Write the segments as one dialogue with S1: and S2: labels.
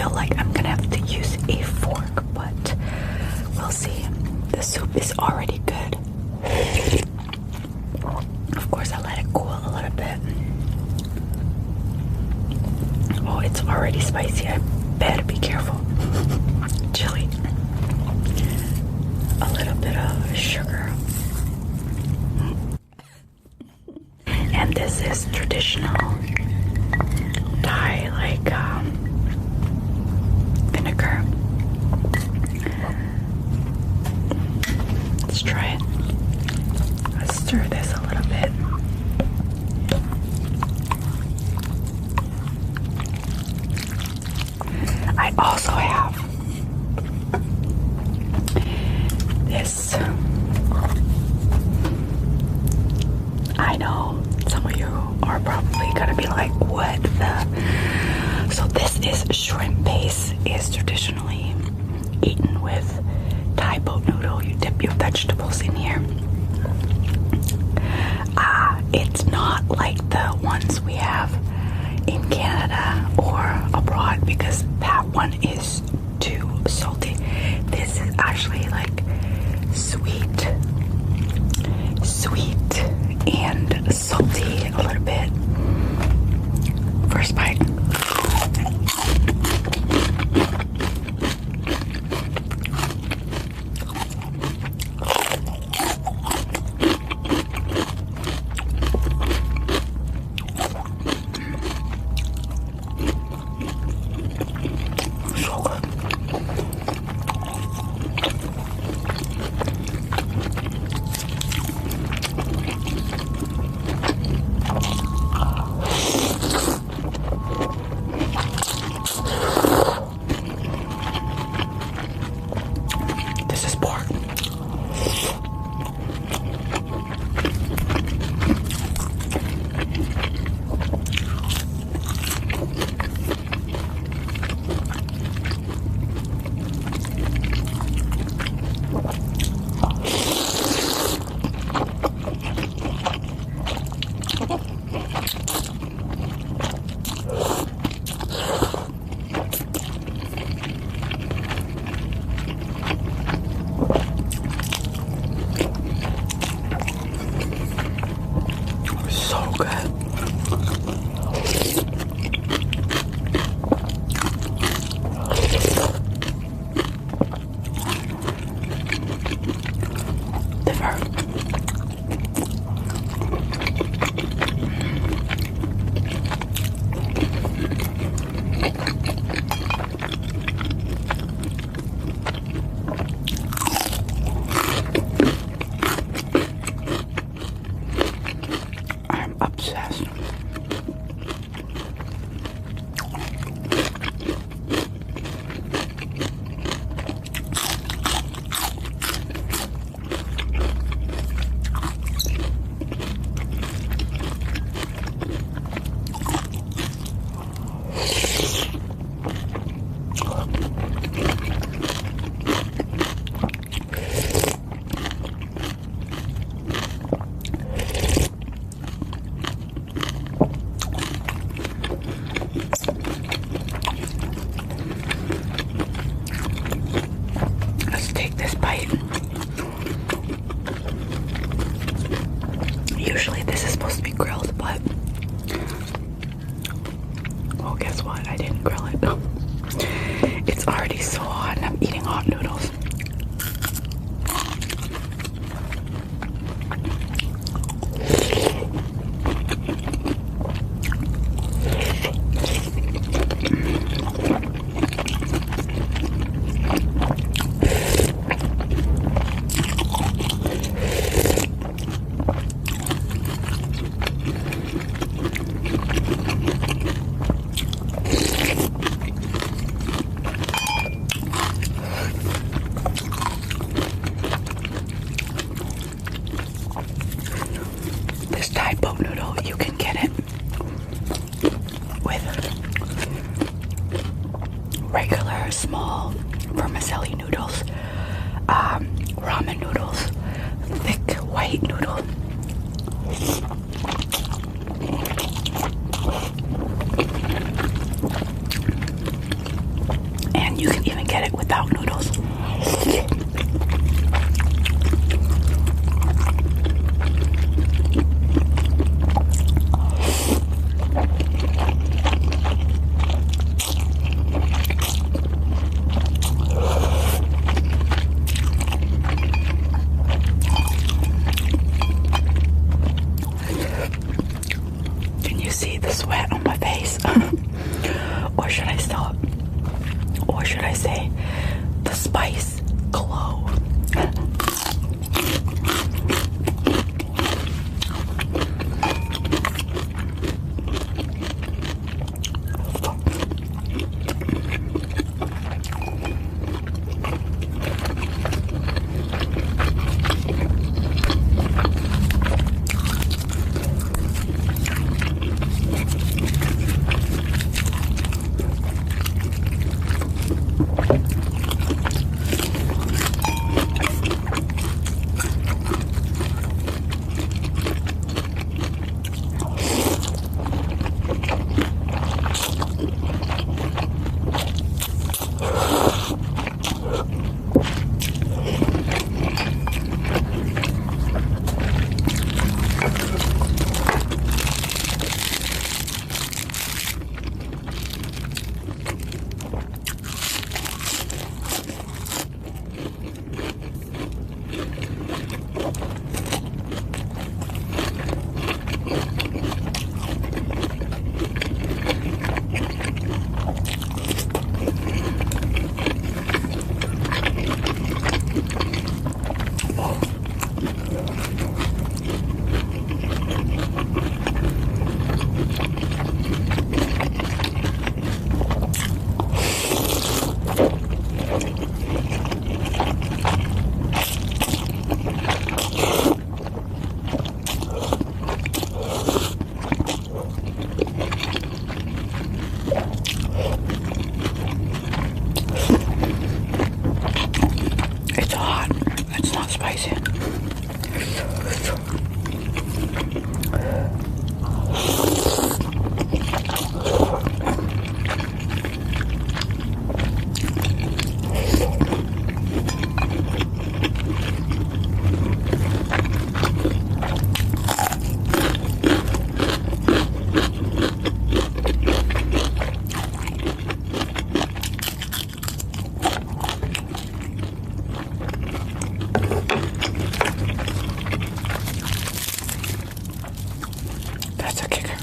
S1: feel like I'm gonna have to use a fork, but we'll see. The soup is already good. Of course, I let it cool a little bit. Oh, it's already spicy. I better be careful. Chili. A little bit of sugar. And this is traditional Thai, like vinegar. Let's try it. Let's stir this a little bit. I also have this. I know some of you are probably gonna be like, what the? So this is shrimp base, is traditionally eaten with Thai boat noodle. You dip your vegetables in here. It's not like the ones we have in Canada or abroad, because that one is too salty. This is actually like sweet and salty a little bit. First bite. Usually this is supposed to be grilled, but well, guess what? I didn't grill it. It's already so hot and I'm eating hot noodles. Thai boat noodle, you can get it with regular small vermicelli noodles, ramen noodles, thick white noodle. spicy. That's a kicker.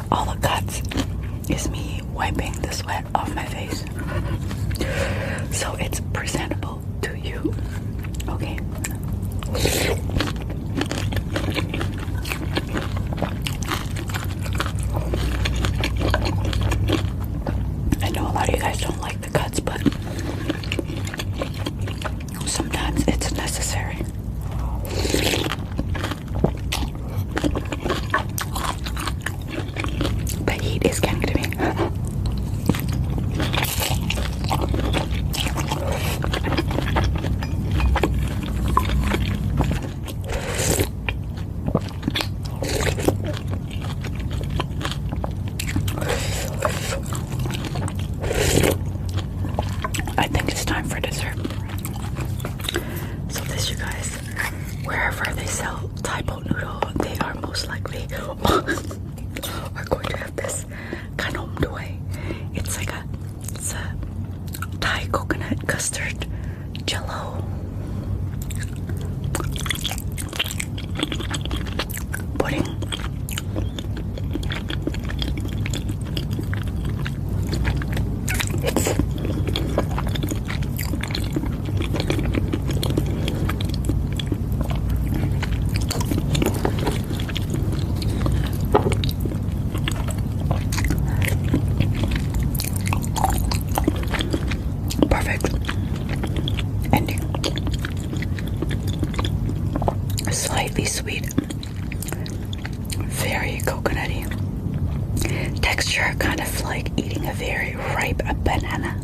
S1: All the cuts is me wiping the sweat off my face, so it's presentable to you. Okay. I know a lot of you guys don't like the cuts, but sometimes it's necessary. The heat is getting to me. I think it's time for dessert. So this, you guys, wherever they sell Thai boat noodle, they are most likely are going to have this kanom doi. It's a Thai coconut custard jello pudding. It's perfect ending. Slightly sweet, very coconutty. Texture kind of like eating a very ripe banana.